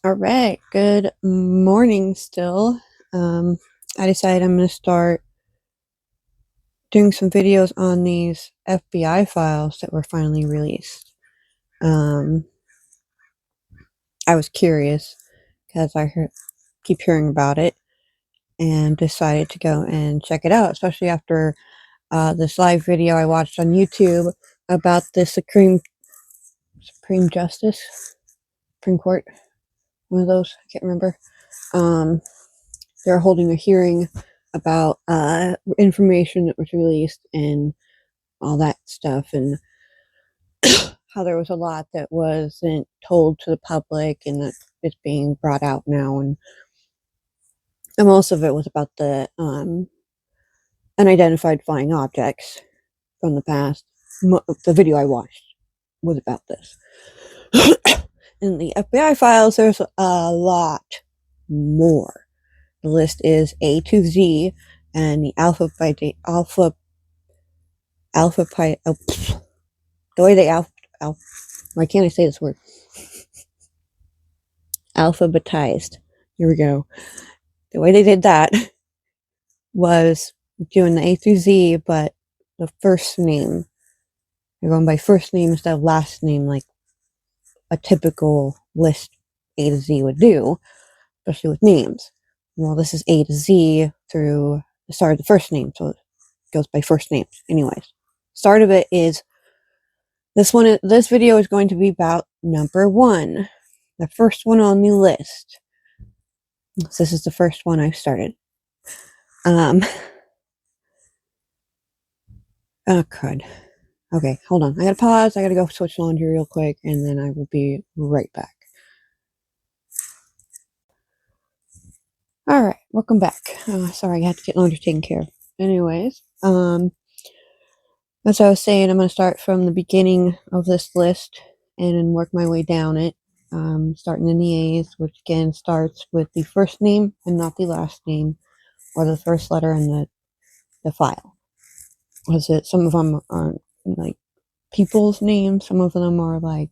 All right, good morning still. I decided I'm going to start doing some videos on these FBI files that were finally released. I was curious because keep hearing about it and decided to go and check it out, especially after this live video I watched on YouTube about the Supreme Court, one of those, I can't remember. They're holding a hearing about information that was released and all that stuff, and how there was a lot that wasn't told to the public and that it's being brought out now, and most of it was about the unidentified flying objects from the past. The video I watched was about this. In the FBI files, there's a lot more. The list is A to Z, and the the way they why can't I say this word? Alphabetized. Here we go. The way they did that was doing the A through Z, but the first name. They're going by first name instead of last name, like a typical list A to Z would do, especially with names. Well, this is A to Z through the start of the first name, so it goes by first names. Anyways, start of it is this video is going to be about number 1, the first one on the list. So this is the first one I've started. Oh crud. Okay, hold on. I gotta pause. I gotta go switch laundry real quick, and then I will be right back. All right, welcome back. Sorry, I had to get laundry taken care of. Anyways, as I was saying, I'm going to start from the beginning of this list and then work my way down it, starting in the A's, which again starts with the first name and not the last name, or the first letter in the file. Some of them are like people's names, some of them are like,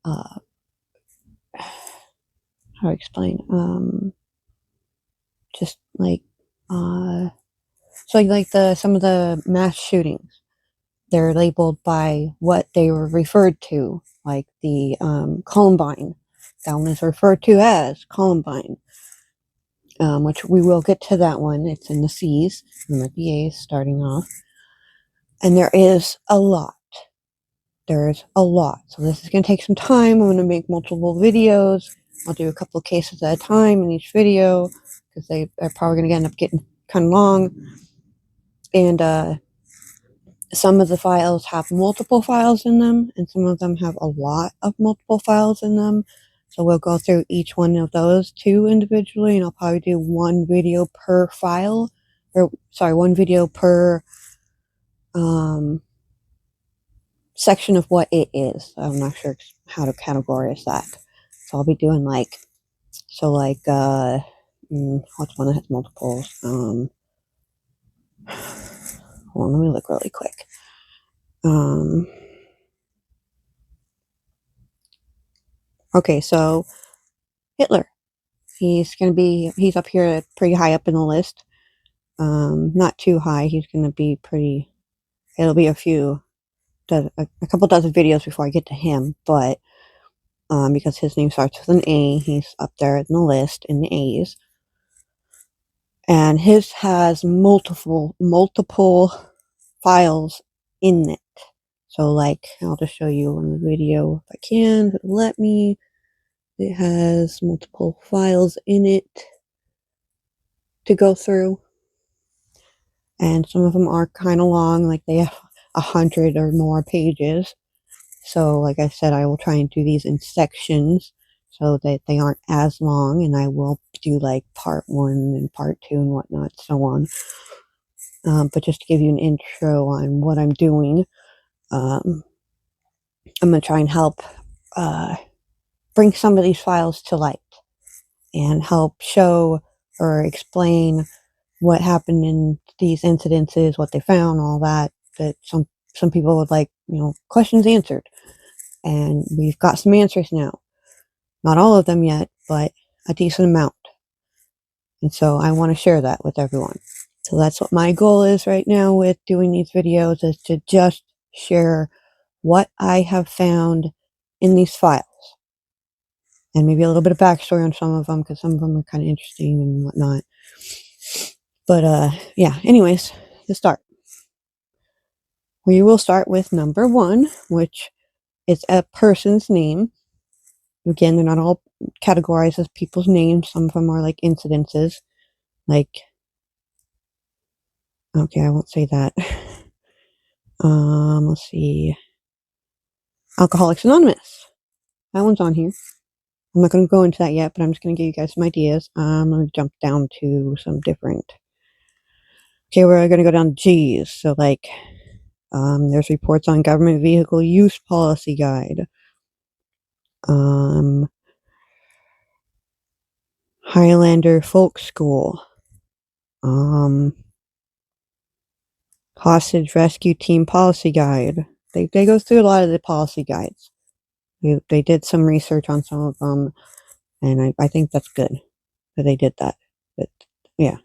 how to explain, just like, so like some of the mass shootings, they're labeled by what they were referred to, like the Columbine. That one is referred to as Columbine, which we will get to that one. It's in the C's. I'm at the A's starting off. And there is a lot. There's a lot. So this is going to take some time. I'm going to make multiple videos. I'll do a couple of cases at a time in each video because they're probably going to end up getting kind of long. And some of the files have multiple files in them, and some of them have a lot of multiple files in them. So we'll go through each one of those two individually, and I'll probably do one video per file, one video per section of what it is. I'm not sure how to categorize that. So I'll be doing what's one that has multiples? Hold on, let me look really quick. Okay, so Hitler. He's up here pretty high up in the list. Not too high. He's going to be it'll be a couple dozen videos before I get to him, but because his name starts with an A, he's up there in the list in the A's. And his has multiple files in it. So I'll just show you in the video if I can, if it'll let me. It has multiple files in it to go through. And some of them are kind of long, like they have 100 or more pages. So like I said, I will try and do these in sections so that they aren't as long, and I will do like part 1 and part 2 and whatnot, so on. But just to give you an intro on what I'm doing, I'm going to try and help bring some of these files to light and help show or explain what happened in these incidences, what they found, all that some people would like, questions answered. And we've got some answers now. Not all of them yet, but a decent amount. And so I want to share that with everyone. So that's what my goal is right now with doing these videos, is to just share what I have found in these files. And maybe a little bit of backstory on some of them, because some of them are kind of interesting and whatnot. But yeah, anyways, to start. We will start with number 1, which is a person's name. Again, they're not all categorized as people's names. Some of them are like incidences. Like, okay, I won't say that. Let's see. Alcoholics Anonymous. That one's on here. I'm not going to go into that yet, but I'm just going to give you guys some ideas. I'm going to jump down to some different. Okay, we're going to go down to G's. So, like, there's reports on government vehicle use policy guide. Highlander Folk School. Hostage Rescue Team Policy Guide. They go through a lot of the policy guides. They did some research on some of them, and I think that's good that they did that. But yeah.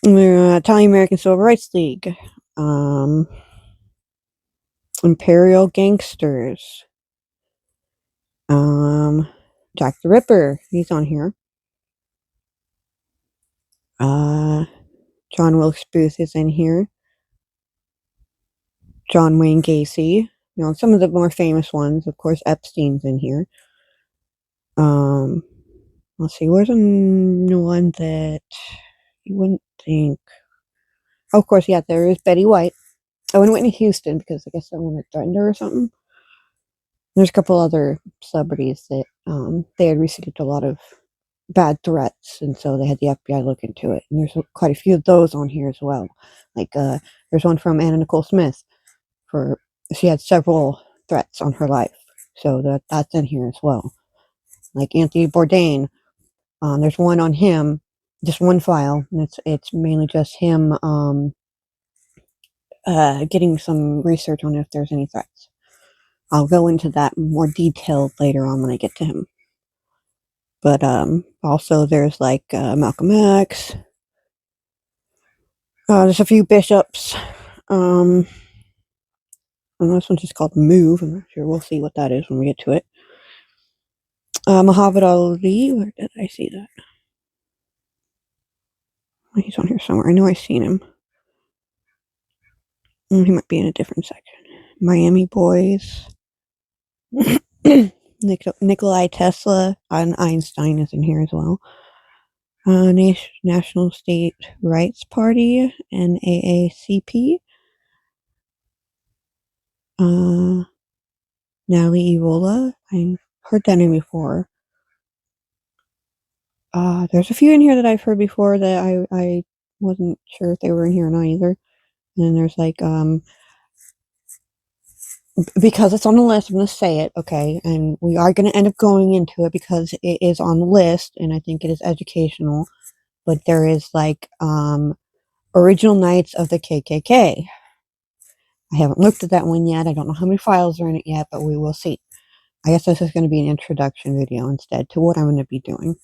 Italian American Civil Rights League. Imperial Gangsters. Jack the Ripper. He's on here. John Wilkes Booth is in here. John Wayne Gacy. You know, some of the more famous ones. Of course, Epstein's in here. Let's see, where's one that you wouldn't think? Oh, of course, yeah, there is Betty White. Oh, and Whitney Houston, because I guess someone had threatened her or something. There's a couple other celebrities that they had received a lot of bad threats, and so they had the FBI look into it. And there's quite a few of those on here as well. Like, there's one from Anna Nicole Smith. She had several threats on her life, so that's in here as well. Like Anthony Bourdain, there's one on him, just one file, and it's mainly just him getting some research on if there's any threats. I'll go into that more detailed later on when I get to him. But also there's like Malcolm X. There's a few bishops. And this one's just called Move. I'm not sure. We'll see what that is when we get to it. Muhammad Ali. Where did I see that? He's on here somewhere. I know I've seen him. He might be in a different section. Miami Boys. Nikolai Tesla and Einstein is in here as well. National State Rights Party, NAACP. Natalie Evola. I've heard that name before. There's a few in here that I've heard before that I wasn't sure if they were in here or not either. And then there's like, because it's on the list, I'm going to say it, okay? And we are going to end up going into it because it is on the list, and I think it is educational. But there is like, Original Knights of the KKK. I haven't looked at that one yet. I don't know how many files are in it yet, but we will see. I guess this is going to be an introduction video instead to what I'm going to be doing.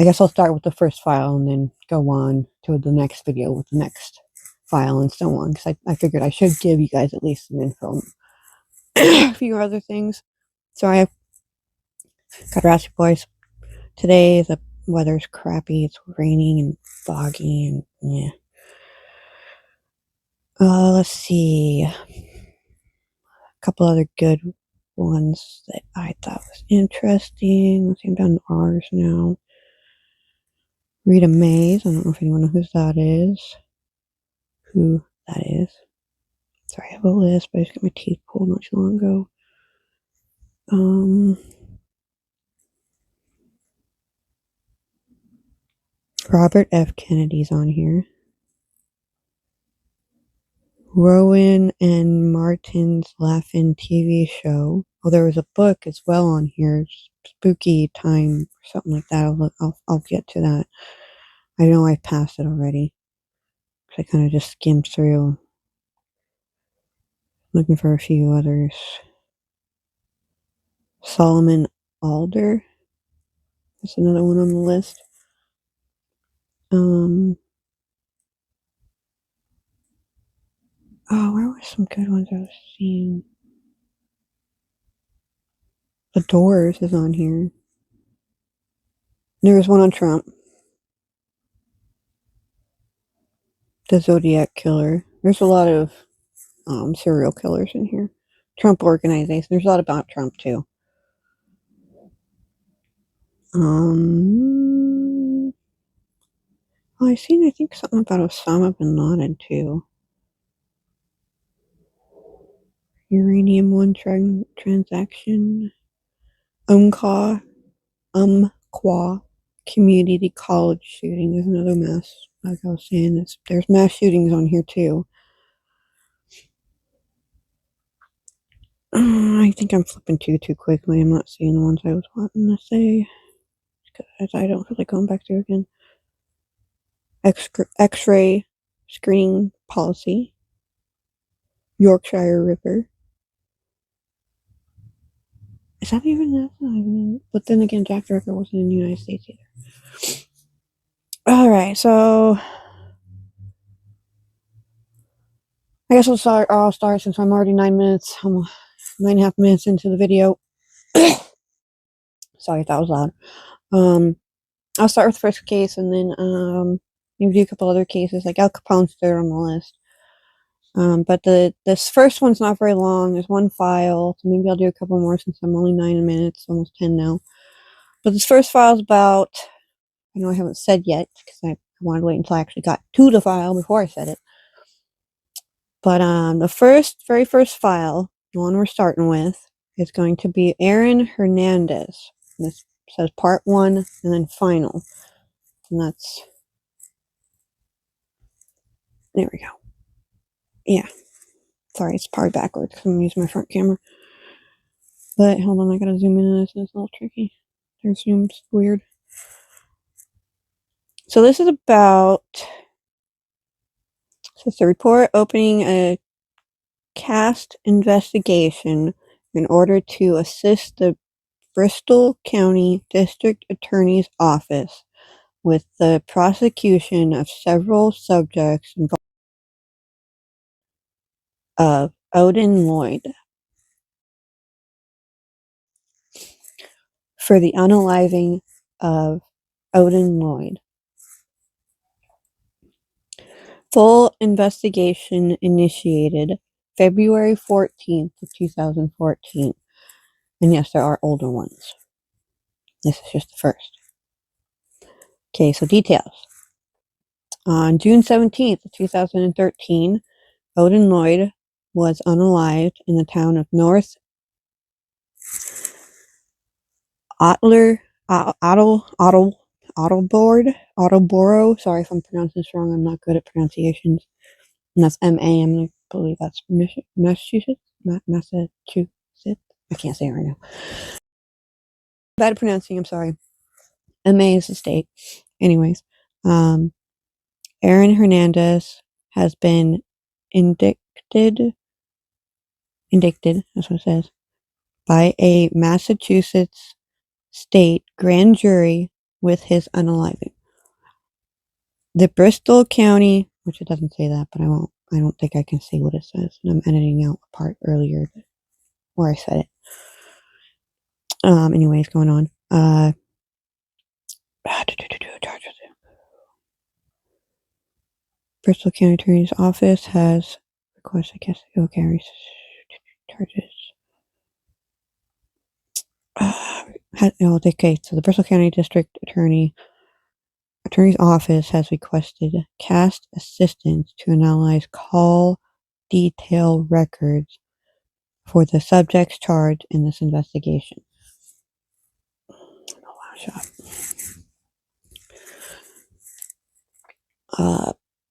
I guess I'll start with the first file and then go on to the next video with the next file and so on. Because I figured I should give you guys at least some info. A few other things. So I have got to ask you boys. Today the weather's crappy. It's raining and foggy and yeah. Let's see. A couple other good ones that I thought was interesting. Let's see, I'm down to R's now. Rita Mays. I don't know if anyone knows who that is. Sorry, I have a list, but I just got my teeth pulled not too long ago. Robert F. Kennedy's on here. Rowan and Martin's Laugh-In TV show. Oh, there was a book as well on here. Spooky Time or something like that. I'll get to that. I know I've passed it already. I kind of just skimmed through. Looking for a few others. Solomon Alder. Just another one on the list. Oh, where were some good ones I was seeing? The Doors is on here. There was one on Trump. The Zodiac Killer. There's a lot of serial killers in here. Trump organization. There's a lot about Trump too. I seen, I think, something about Osama bin Laden too. Uranium One transaction. Umpqua Community College shooting. There's another mass. Like I was saying, there's mass shootings on here too. I think I'm flipping too quickly. I'm not seeing the ones I was wanting to say. Because I don't feel like going back through again. X-ray screening policy. Yorkshire Ripper. Is that even that? But then again, Jack the Ripper wasn't in the United States either. Alright, so I guess I'll start since I'm already 9.5 minutes into the video. Sorry if that was loud. I'll start with the first case and then maybe do a couple other cases. Like Al Capone's third on the list. But this first one's not very long. There's one file, so maybe I'll do a couple more since I'm only 9 minutes, almost 10 now. But this first file is about, I know I haven't said yet because I wanted to wait until I actually got to the file before I said it. But the very first file, the one we're starting with, is going to be Aaron Hernandez. This says part 1 and then final. And that's, there we go. Yeah. Sorry, it's probably backwards because I'm using my front camera. But hold on, I gotta zoom in on this and it's a little tricky. Their zoom's weird. So this is about, so it's a report opening a cast investigation in order to assist the Bristol County District Attorney's Office with the prosecution of several subjects involved of Odin Lloyd for the unaliving of Odin Lloyd. Full investigation initiated February 14th of 2014. And yes, there are older ones. This is just the first. Okay, so details. On June 17th of 2013, Odin Lloyd was unalived in the town of North Attleboro. Sorry if I'm pronouncing this wrong. I'm not good at pronunciations. And that's M-A. I'm going to believe that's Massachusetts. Massachusetts. I can't say it right now. Bad at pronouncing. I'm sorry. M-A is the state. Anyways, Aaron Hernandez has been indicted. That's what it says. By a Massachusetts state grand jury with his unaliving. The Bristol County, which it doesn't say that, but I don't think I can say what it says. And I'm editing out the part earlier where I said it. Anyways, going on. Bristol County Attorney's Office has requested, I guess, okay, charges. Okay, so the Bristol County District Attorney's Office has requested cast assistance to analyze call detail records for the subjects charged in this investigation.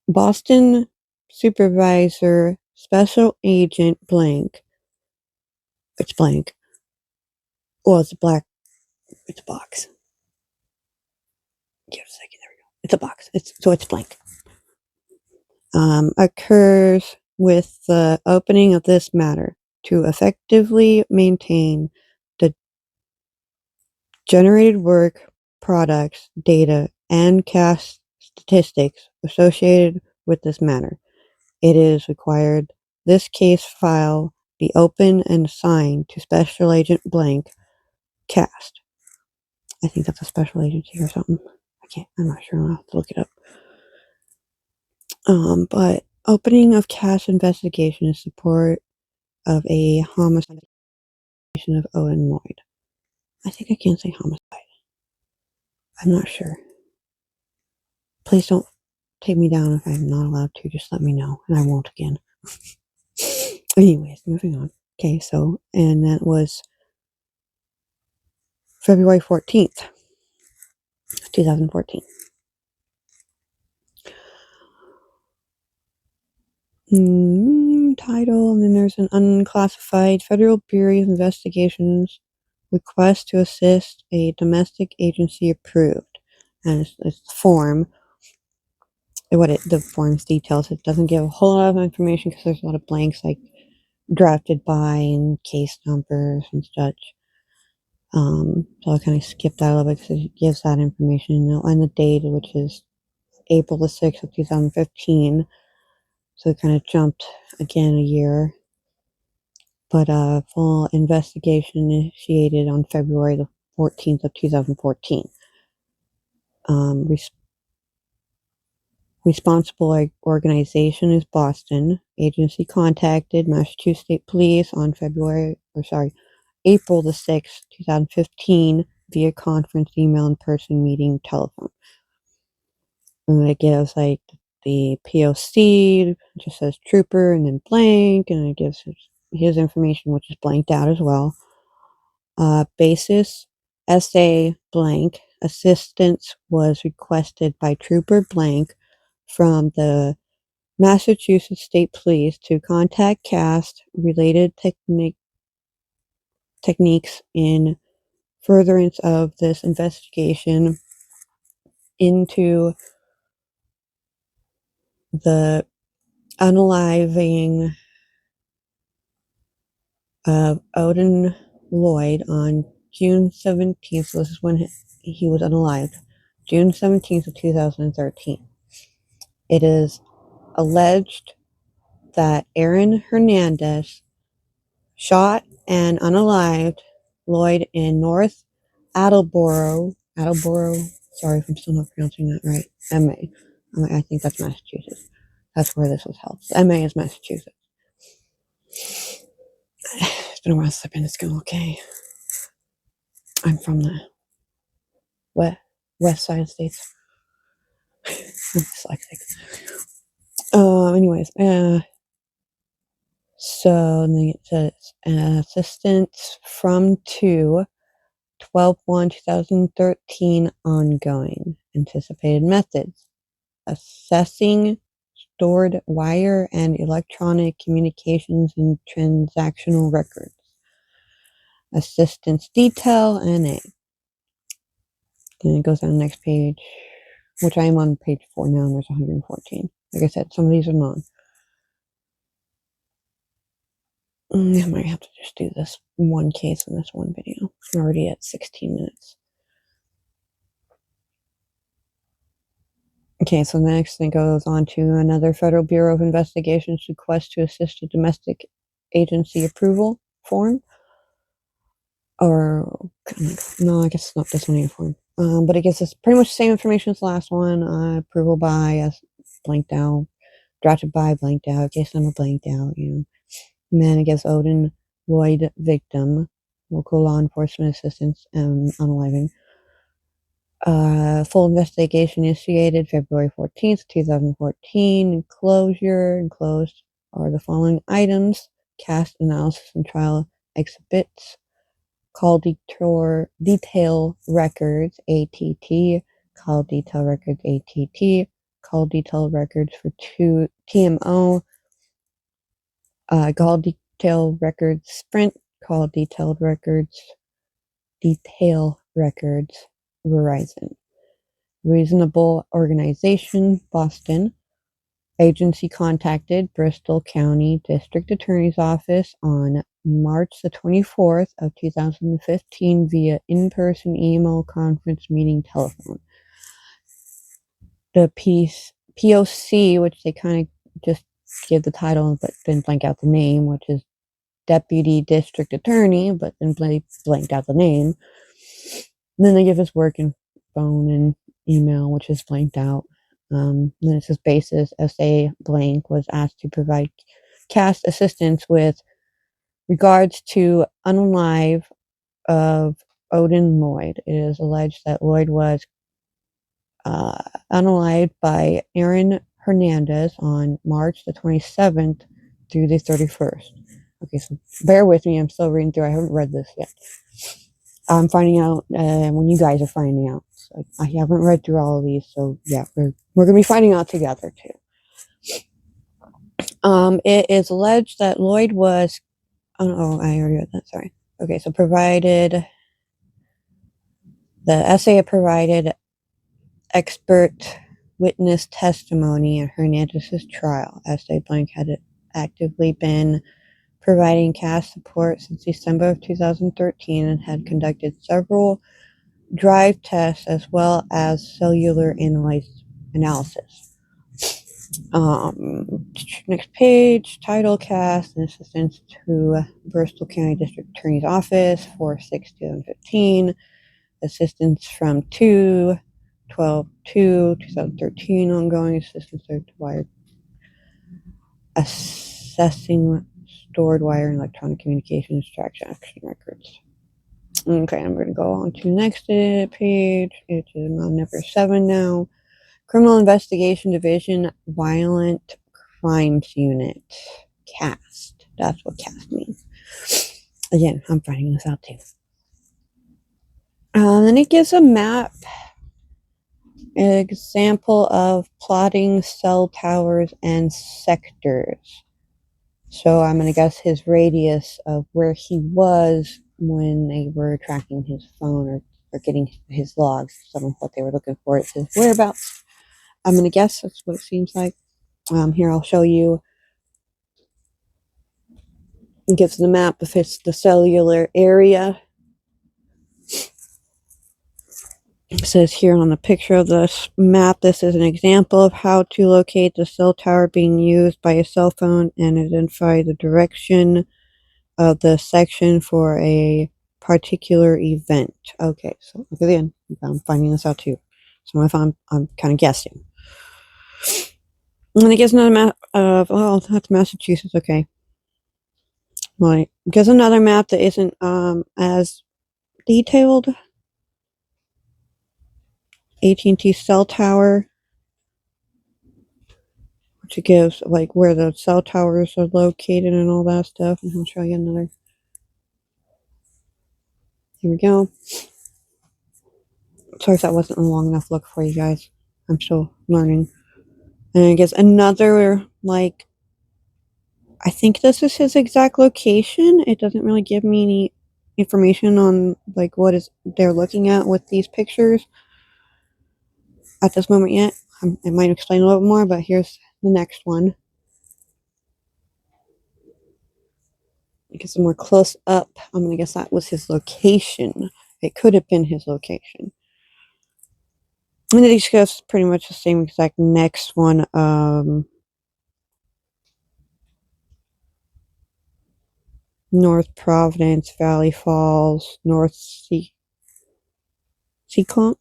Boston Supervisor Special Agent blank. It's blank. Well, it's black. It's a box. Give a second. There we go. It's a box. It's blank. Occurs with the opening of this matter to effectively maintain the generated work products, data, and cast statistics associated with this matter. It is required this case file be open and assigned to Special Agent blank cast. I think that's a special agency or something. I'm not sure. I'll have to look it up. But opening of cast investigation in support of a homicide of Owen Lloyd. I think I can't say homicide. I'm not sure. Please don't take me down if I'm not allowed to. Just let me know, and I won't again. Anyways, moving on. Okay, so, and that was February 14th, 2014. Title, and then there's an unclassified Federal Bureau of Investigations request to assist a domestic agency approved. And it's the form. The form's details. It doesn't give a whole lot of information because there's a lot of blanks like drafted by and case numbers and such. So I kind of skipped that a little bit because it gives that information. And the date, which is April the 6th of 2015. So it kind of jumped again a year. But full investigation initiated on February the 14th of 2014. Responsible organization is Boston. Agency contacted Massachusetts State Police on April the 6th, 2015 via conference, email, in-person meeting, telephone. And it gives like the POC, just says trooper and then blank, and it gives his information, which is blanked out as well. Basis, SA blank, assistance was requested by trooper blank from the Massachusetts State Police to contact cast related techniques in furtherance of this investigation into the unaliving of Odin Lloyd on June 17th. So this is when he was unalived. June 17th of 2013. It is alleged that Aaron Hernandez shot and unalived Lloyd in North Attleboro, sorry if I'm still not pronouncing that right, MA. I think that's Massachusetts. That's where this was held. MA is Massachusetts. It's been a while since I've been to school, okay? I'm from the west side of the states. I'm dyslexic. Anyways, so it says assistance from 12/1/2013 ongoing. Anticipated methods: assessing stored wire and electronic communications and transactional records. Assistance detail NA. Then it goes on the next page, which I am on page 4 now, and there's 114. Like I said, some of these are long. I might have to just do this one case in this one video. I'm already at 16 minutes. Okay, so the next thing goes on to another Federal Bureau of Investigations request to assist a domestic agency approval form. Or, no, I guess it's not this one either form. But it gives us pretty much the same information as the last one. Approval by, blanked out, drafted by, blanked out, case number blanked out, And then it gives Odin Lloyd victim, local law enforcement assistance, unaliving. Full investigation initiated February 14th, 2014. Enclosed are the following items: cast analysis and trial exhibits, call detail records, ATT, call detail records, ATT, call detail records for TMO, call detail records, Sprint, call detail records, Verizon. Reasonable organization, Boston. Agency contacted Bristol County District Attorney's Office on March the 24th of 2015 via in-person email, conference, meeting, telephone. The POC, which they kind of just give the title but then blank out the name, which is Deputy District Attorney, but then blanked out the name. And then they give his work and phone and email, which is blanked out. Then it says basis, SA blank, was asked to provide cast assistance with regards to unalive of Odin Lloyd. It is alleged that Lloyd was unalived by Aaron Hernandez on March the 27th through the 31st. Okay, so bear with me. I'm still reading through. I haven't read this yet. I'm finding out when you guys are finding out. So I haven't read through all of these, so yeah, we're going to be finding out together too. It is alleged that Lloyd was. Oh, I already read that. Sorry. Okay, so provided the essay provided expert witness testimony in Hernandez's trial. Essay blank had actively been providing cast support since December of 2013 and had conducted several drive tests as well as cellular analysis. Next page, title cast and assistance to Bristol County District Attorney's Office for 6/2015. Assistance from 2/12/2013 ongoing assistance to wire assessing stored wire and electronic communications transaction records. Okay, I'm going to go on to the next page. It is number 7 now. Criminal Investigation Division Violent Crimes Unit. CAST. That's what CAST means. Again, I'm finding this out too. Then it gives a map, an example of plotting cell towers and sectors. So I'm going to guess his radius of where he was when they were tracking his phone or getting his logs. Some of what they were looking for. It says whereabouts. I'm going to guess that's what it seems like. Here I'll show you. It gives the map if it's the cellular area. It says here on the picture of this map, this is an example of how to locate the cell tower being used by a cell phone and identify the direction of the section for a particular event. Okay, so look at the end. I'm finding this out too. So if I'm kind of guessing. And then it gives another map of, oh, that's Massachusetts. Okay. Well, it gives another map that isn't as detailed. AT&T cell tower, which gives like where the cell towers are located and all that stuff. And I'll show you another. Here we go. Sorry if that wasn't a long enough look for you guys. I'm still learning. And I guess another, like, I think this is his exact location. It doesn't really give me any information on like what is they're looking at with these pictures at this moment yet. I might explain a little bit more, but here's the next one. I guess a more close up. I'm gonna guess that was his location. It could have been his location. I'm gonna discuss pretty much the same exact next one. North Providence, Valley Falls, North Seekonk.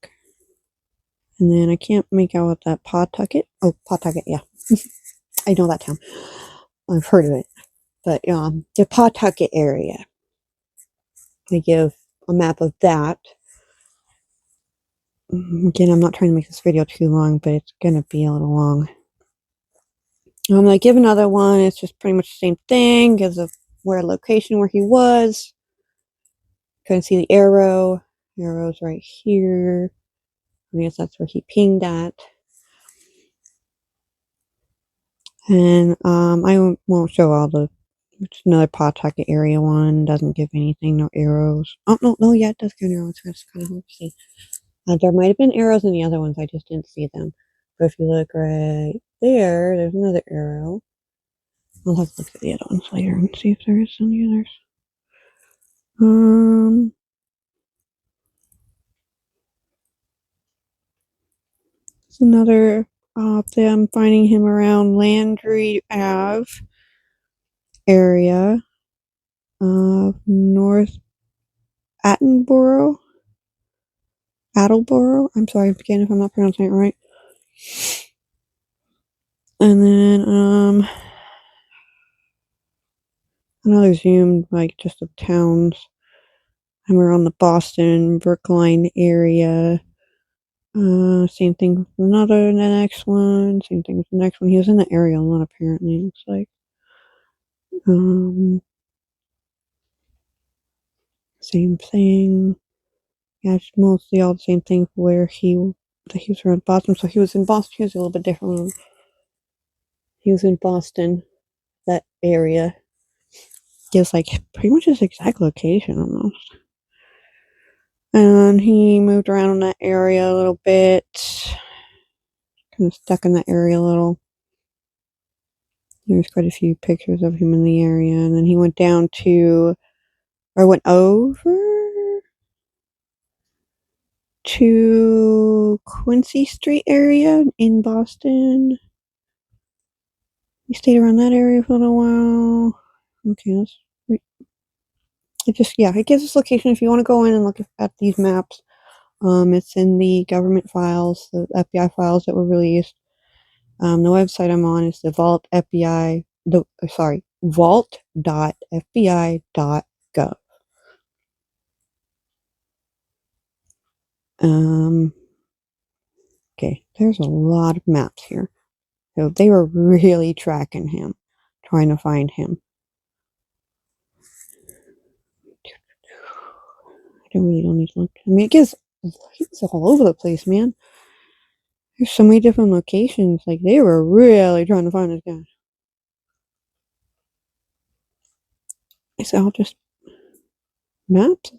And then I can't make out what that Pawtucket. Oh, Pawtucket, yeah. I know that town. I've heard of it. But the Pawtucket area. They give a map of that. Again, I'm not trying to make this video too long, but it's going to be a little long. I'm going to give another one. It's just pretty much the same thing. Gives a where location where he was. Couldn't see the arrow. The arrow's right here. I guess that's where he pinged at. And I won't show all the. It's another Pawtucket area one. Doesn't give anything. No arrows. Oh no, yeah, it does give arrows. That's kind of hard to see. There might have been arrows in the other ones. I just didn't see them. But if you look right there, there's another arrow. I'll have to look at the other ones later and see if there is any others. It's another them finding him around Landry Ave area of North Attleboro. I'm sorry again if I'm not pronouncing it right. And then another zoom like just of towns. And we're on the Boston, Brookline area. Same thing with the next one. Same thing with the next one. He was in the area a lot apparently. Looks like. Same thing. Yeah, it's mostly all the same thing where he was around Boston. So he was in Boston. He was a little bit different. He was in Boston, that area. Gives like pretty much his exact location almost. And he moved around in that area a little bit. Kind of stuck in that area a little. There's quite a few pictures of him in the area. And then he went down to, or went over to Quincy Street area in Boston. He stayed around that area for a little while. Okay, let's. It gives us location if you want to go in and look at these maps. It's in the government files, the FBI files that were released. The website I'm on is the Vault FBI. Vault.fbi.gov. Okay, there's a lot of maps here. So they were really tracking him, trying to find him. I really don't need to look. I mean, he's all over the place, man. There's so many different locations. Like, they were really trying to find this guy. It's all just maps.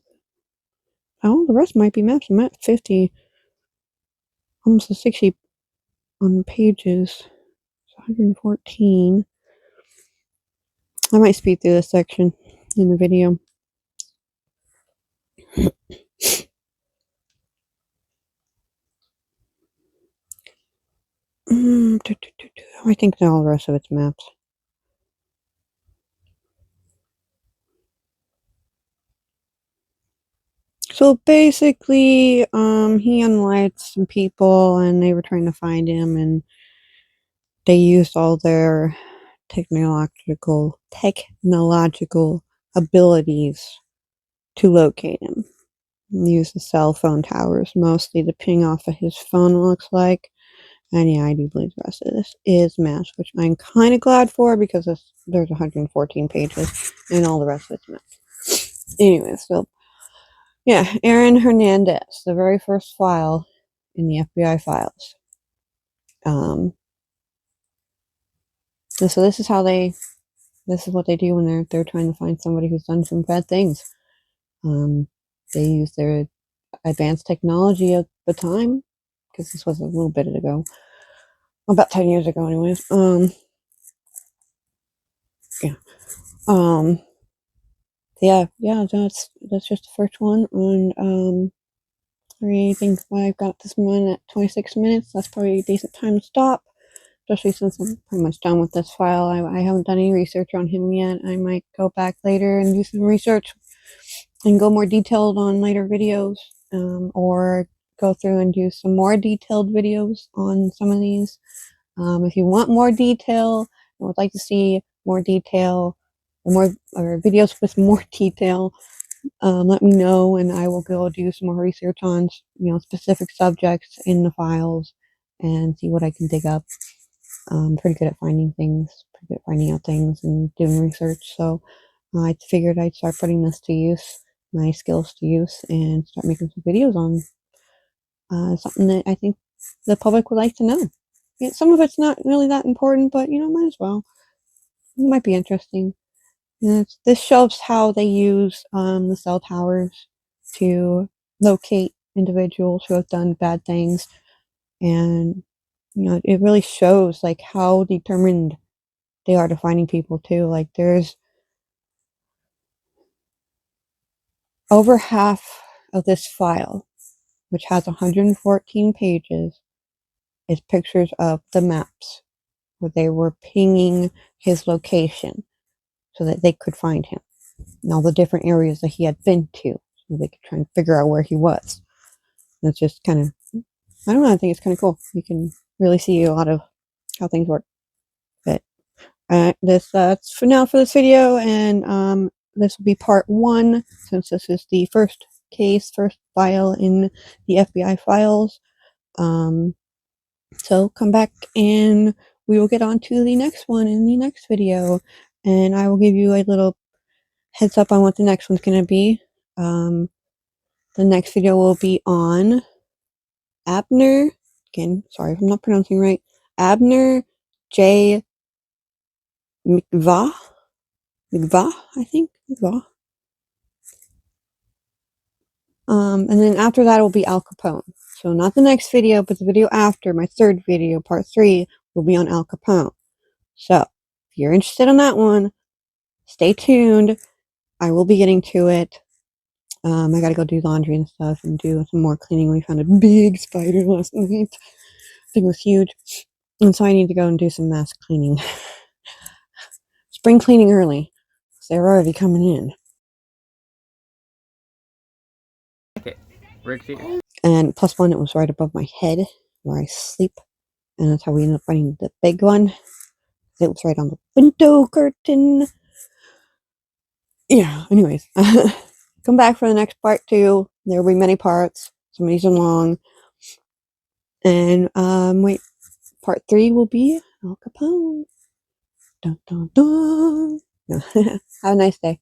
Oh, the rest might be maps. I'm at 50, almost 60 on pages. 114. I might speed through this section in the video. I think all the rest of it's maps. So basically, he unlived some people and they were trying to find him, and they used all their technological abilities to locate him. They used the cell phone towers mostly to ping off of his phone, it looks like. And yeah, I do believe the rest of this is maps, which I'm kind of glad for because there's 114 pages and all the rest of it's maps. Anyway, so yeah, Aaron Hernandez, the very first file in the FBI files. So this is what they do when they're trying to find somebody who's done some bad things. They use their advanced technology at the time, because this was a little bit ago, about 10 years ago, anyways. That's just the first one. And I think I've got this one at 26 minutes. That's probably a decent time to stop, especially since I'm pretty much done with this file. I haven't done any research on him yet. I might go back later and do some research and go more detailed on later videos, or go through and do some more detailed videos on some of these. If you want more detail and would like to see more detail or videos with more detail, let me know and I will go do some more research on specific subjects in the files and see what I can dig up. I'm pretty good at finding things, pretty good at finding out things and doing research. So I figured I'd start putting this to use, my skills to use, and start making some videos on something that I think the public would like to know. Yeah, some of it's not really that important, but might as well. It might be interesting. This shows how they use the cell towers to locate individuals who have done bad things, and it really shows like how determined they are to finding people too. Like over half of this file, which has 114 pages, is pictures of the maps where they were pinging his location so that they could find him and all the different areas that he had been to so they could try and figure out where he was. And it's just kind of, I don't know, I think it's kind of cool. You can really see a lot of how things work. But that's for now for this video, and this will be part 1 since this is the first file in the FBI files. So come back and we will get on to the next one in the next video, and I will give you a little heads up on what the next one's going to be. The next video will be on Abner, again, sorry if I'm not pronouncing right, Abner J. McVah, I think, McVah. And then after that will be Al Capone. So not the next video, but the video after, my third video, part 3, will be on Al Capone. So if you're interested in that one, stay tuned. I will be getting to it. I gotta go do laundry and stuff and do some more cleaning. We found a big spider last night. The thing was huge. And so I need to go and do some mass cleaning. Spring cleaning early. They're already coming in. And plus one, it was right above my head where I sleep. And that's how we ended up finding the big one. It was right on the window curtain. Yeah, anyways. Come back for the next part 2. There will be many parts. Some of these are long. And wait, part 3 will be Al Capone. Dun, dun, dun. Have a nice day.